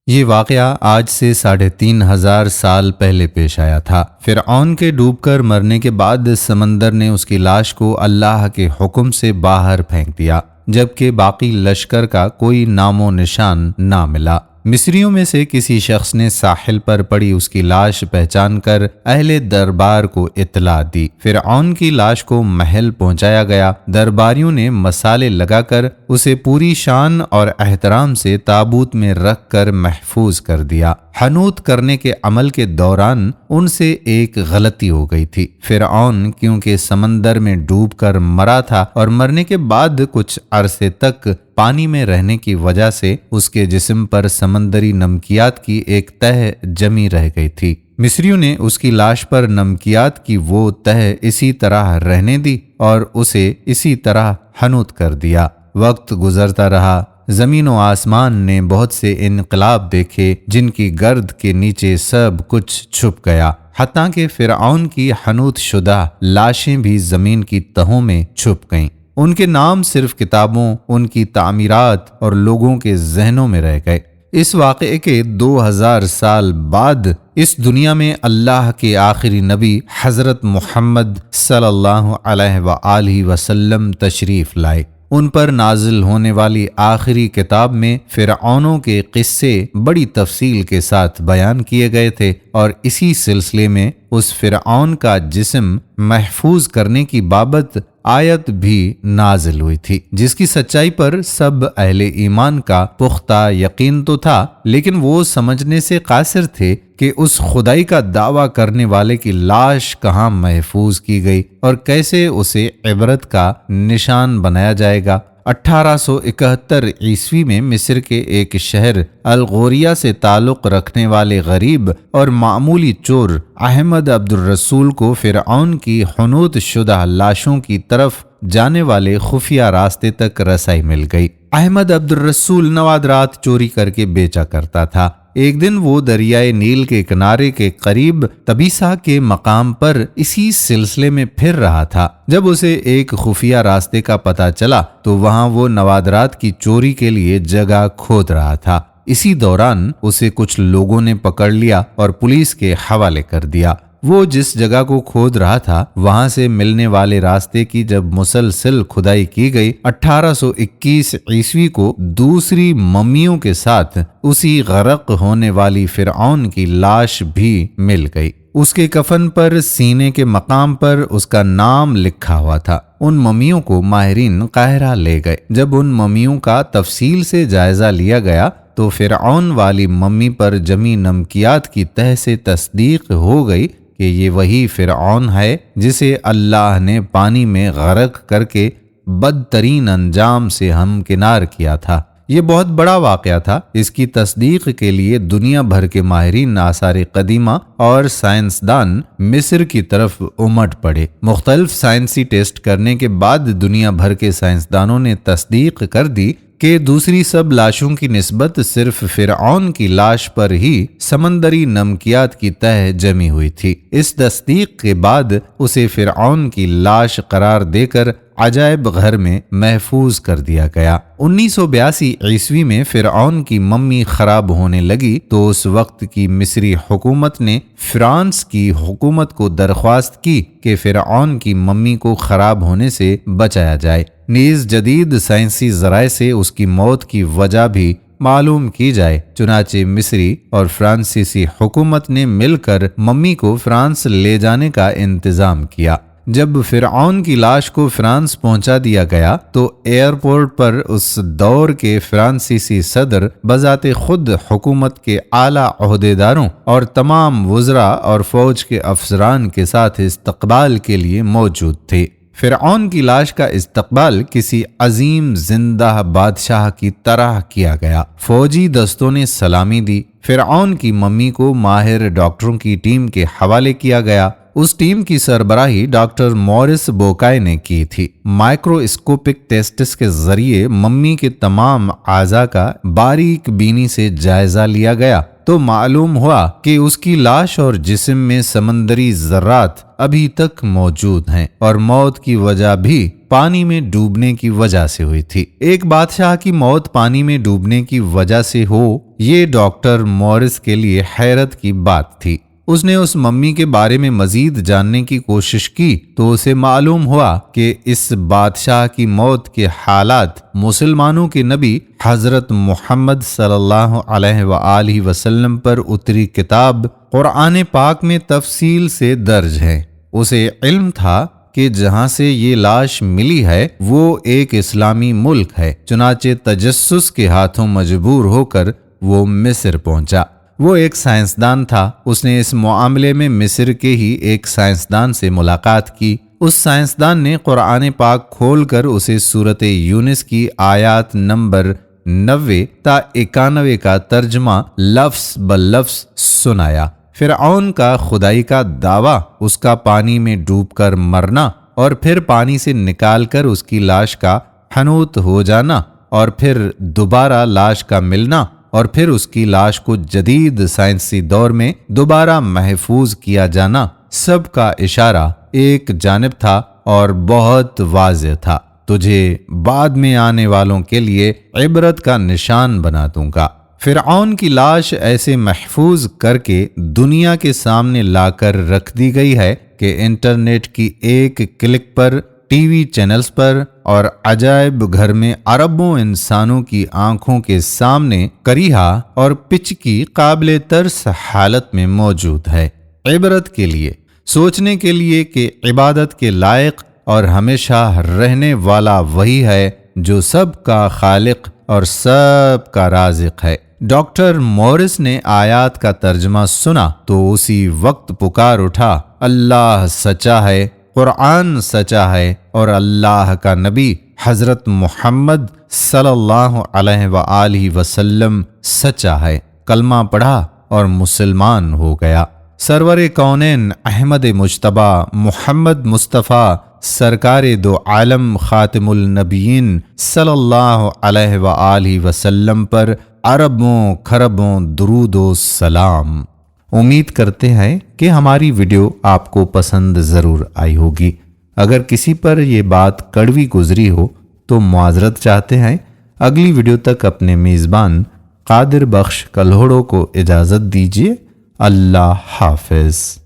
یہ واقعہ آج سے 3500 سال پہلے پیش آیا تھا۔ فرعون کے ڈوب کر مرنے کے بعد سمندر نے اس کی لاش کو اللہ کے حکم سے باہر پھینک دیا، جبکہ باقی لشکر کا کوئی نام و نشان نہ ملا۔ مصریوں میں سے کسی شخص نے ساحل پر پڑی اس کی لاش پہچان کر اہل دربار کو اطلاع دی۔ فرعون کی لاش کو محل پہنچایا گیا۔ درباریوں نے مسالے لگا کر اسے پوری شان اور احترام سے تابوت میں رکھ کر محفوظ کر دیا۔ حنوط کرنے کے عمل کے دوران ان سے ایک غلطی ہو گئی تھی۔ فرعون کیونکہ سمندر میں ڈوب کر مرا تھا اور مرنے کے بعد کچھ عرصے تک پانی میں رہنے کی وجہ سے اس کے جسم پر سمندری نمکیات کی ایک تہ جمی رہ گئی تھی۔ مصریوں نے اس کی لاش پر نمکیات کی وہ تہ اسی طرح رہنے دی اور اسے اسی طرح حنوط کر دیا۔ وقت گزرتا رہا، زمین و آسمان نے بہت سے انقلاب دیکھے جن کی گرد کے نیچے سب کچھ چھپ گیا، حتیٰ کہ فرعون کی حنوط شدہ لاشیں بھی زمین کی تہوں میں چھپ گئیں۔ ان کے نام صرف کتابوں، ان کی تعمیرات اور لوگوں کے ذہنوں میں رہ گئے۔ اس واقعے کے 2000 سال بعد اس دنیا میں اللہ کے آخری نبی حضرت محمد صلی اللہ علیہ وآلہ وسلم تشریف لائے۔ ان پر نازل ہونے والی آخری کتاب میں فرعونوں کے قصے بڑی تفصیل کے ساتھ بیان کیے گئے تھے، اور اسی سلسلے میں اس فرعون کا جسم محفوظ کرنے کی بابت آیت بھی نازل ہوئی تھی، جس کی سچائی پر سب اہل ایمان کا پختہ یقین تو تھا، لیکن وہ سمجھنے سے قاصر تھے کہ اس خدائی کا دعویٰ کرنے والے کی لاش کہاں محفوظ کی گئی اور کیسے اسے عبرت کا نشان بنایا جائے گا۔ 1871 عیسوی میں مصر کے ایک شہر الغوریہ سے تعلق رکھنے والے غریب اور معمولی چور احمد عبد الرسول کو فرعون کی حنوط شدہ لاشوں کی طرف جانے والے خفیہ راستے تک رسائی مل گئی۔ احمد عبد الرسول نوادرات چوری کر کے بیچا کرتا تھا۔ ایک دن وہ دریائے نیل کے کنارے کے قریب تبیسا کے مقام پر اسی سلسلے میں پھر رہا تھا۔ جب اسے ایک خفیہ راستے کا پتہ چلا تو وہاں وہ نوادرات کی چوری کے لیے جگہ کھود رہا تھا۔ اسی دوران اسے کچھ لوگوں نے پکڑ لیا اور پولیس کے حوالے کر دیا۔ وہ جس جگہ کو کھود رہا تھا وہاں سے ملنے والے راستے کی جب مسلسل کھدائی کی گئی، 1821 عیسوی کو دوسری ممیوں کے ساتھ اسی غرق ہونے والی فرعون کی لاش بھی مل گئی۔ اس کے کفن پر سینے کے مقام پر اس کا نام لکھا ہوا تھا۔ ان ممیوں کو ماہرین قاہرہ لے گئے۔ جب ان ممیوں کا تفصیل سے جائزہ لیا گیا تو فرعون والی ممی پر جمی نمکیات کی تہ سے تصدیق ہو گئی کہ یہ وہی فرعون ہے جسے اللہ نے پانی میں غرق کر کے بدترین انجام سے ہمکنار کیا تھا۔ یہ بہت بڑا واقعہ تھا۔ اس کی تصدیق کے لیے دنیا بھر کے ماہرین آثار قدیمہ اور سائنسدان مصر کی طرف امٹ پڑے۔ مختلف سائنسی ٹیسٹ کرنے کے بعد دنیا بھر کے سائنسدانوں نے تصدیق کر دی کہ دوسری سب لاشوں کی نسبت صرف فرعون کی لاش پر ہی سمندری نمکیات کی تہ جمی ہوئی تھی۔ اس تصدیق کے بعد اسے فرعون کی لاش قرار دے کر عجائب گھر میں محفوظ کر دیا گیا۔ 1982 عیسوی میں فرعون کی ممی خراب ہونے لگی تو اس وقت کی مصری حکومت نے فرانس کی حکومت کو درخواست کی کہ فرعون کی ممی کو خراب ہونے سے بچایا جائے، نیز جدید سائنسی ذرائع سے اس کی موت کی وجہ بھی معلوم کی جائے۔ چنانچہ مصری اور فرانسیسی حکومت نے مل کر ممی کو فرانس لے جانے کا انتظام کیا۔ جب فرعون کی لاش کو فرانس پہنچا دیا گیا تو ایئرپورٹ پر اس دور کے فرانسیسی صدر بذات خود حکومت کے اعلیٰ عہدیداروں اور تمام وزراء اور فوج کے افسران کے ساتھ استقبال کے لیے موجود تھے۔ فرعون کی لاش کا استقبال کسی عظیم زندہ بادشاہ کی طرح کیا گیا۔ فوجی دستوں نے سلامی دی۔ فرعون کی ممی کو ماہر ڈاکٹروں کی ٹیم کے حوالے کیا گیا۔ اس ٹیم کی سربراہی ڈاکٹر مورس بوکائے نے کی تھی۔ مائکرواسکوپک ٹیسٹس کے ذریعے ممی کے تمام اعضاء کا باریک بینی سے جائزہ لیا گیا۔ تو معلوم ہوا کہ اس کی لاش اور جسم میں سمندری ذرات ابھی تک موجود ہیں اور موت کی وجہ بھی پانی میں ڈوبنے کی وجہ سے ہوئی تھی۔ ایک بادشاہ کی موت پانی میں ڈوبنے کی وجہ سے ہو، یہ ڈاکٹر مورس کے لیے حیرت کی بات تھی۔ اس نے اس ممی کے بارے میں مزید جاننے کی کوشش کی تو اسے معلوم ہوا کہ اس بادشاہ کی موت کے حالات مسلمانوں کے نبی حضرت محمد صلی اللہ علیہ وآلہ وسلم پر اتری کتاب قرآن پاک میں تفصیل سے درج ہیں۔ اسے علم تھا کہ جہاں سے یہ لاش ملی ہے وہ ایک اسلامی ملک ہے، چنانچہ تجسس کے ہاتھوں مجبور ہو کر وہ مصر پہنچا۔ وہ ایک سائنسدان تھا، اس نے اس معاملے میں مصر کے ہی ایک سائنسدان سے ملاقات کی۔ اس سائنسدان نے قرآن پاک کھول کر اسے سورۃ یونس کی آیات نمبر 90 تا 91 کا ترجمہ لفظ بلفظ سنایا۔ فرعون کا خدائی کا دعویٰ، اس کا پانی میں ڈوب کر مرنا اور پھر پانی سے نکال کر اس کی لاش کا حنوط ہو جانا اور پھر دوبارہ لاش کا ملنا اور پھر اس کی لاش کو جدید سائنسی دور میں دوبارہ محفوظ کیا جانا، سب کا اشارہ ایک جانب تھا اور بہت واضح تھا۔ تجھے بعد میں آنے والوں کے لیے عبرت کا نشان بنا دوں گا۔ فرعون کی لاش ایسے محفوظ کر کے دنیا کے سامنے لا کر رکھ دی گئی ہے کہ انٹرنیٹ کی ایک کلک پر ٹی وی چینلز پر اور عجائب گھر میں اربوں انسانوں کی آنکھوں کے سامنے کریہا اور پچ کی قابل ترس حالت میں موجود ہے، عبرت کے لیے، سوچنے کے لیے کہ عبادت کے لائق اور ہمیشہ رہنے والا وہی ہے جو سب کا خالق اور سب کا رازق ہے۔ ڈاکٹر مورس نے آیات کا ترجمہ سنا تو اسی وقت پکار اٹھا، اللہ سچا ہے، قرآن سچا ہے اور اللہ کا نبی حضرت محمد صلی اللہ علیہ وآلہ وسلم سچا ہے۔ کلمہ پڑھا اور مسلمان ہو گیا۔ سرور کونین احمد مجتبی محمد مصطفیٰ سرکار دو عالم خاتم النبیین صلی اللہ علیہ وآلہ وسلم پر اربوں کھربوں درود و سلام۔ امید کرتے ہیں کہ ہماری ویڈیو آپ کو پسند ضرور آئی ہوگی۔ اگر کسی پر یہ بات کڑوی گزری ہو تو معذرت چاہتے ہیں۔ اگلی ویڈیو تک اپنے میزبان قادر بخش کلہوڑوں کو اجازت دیجیے۔ اللہ حافظ۔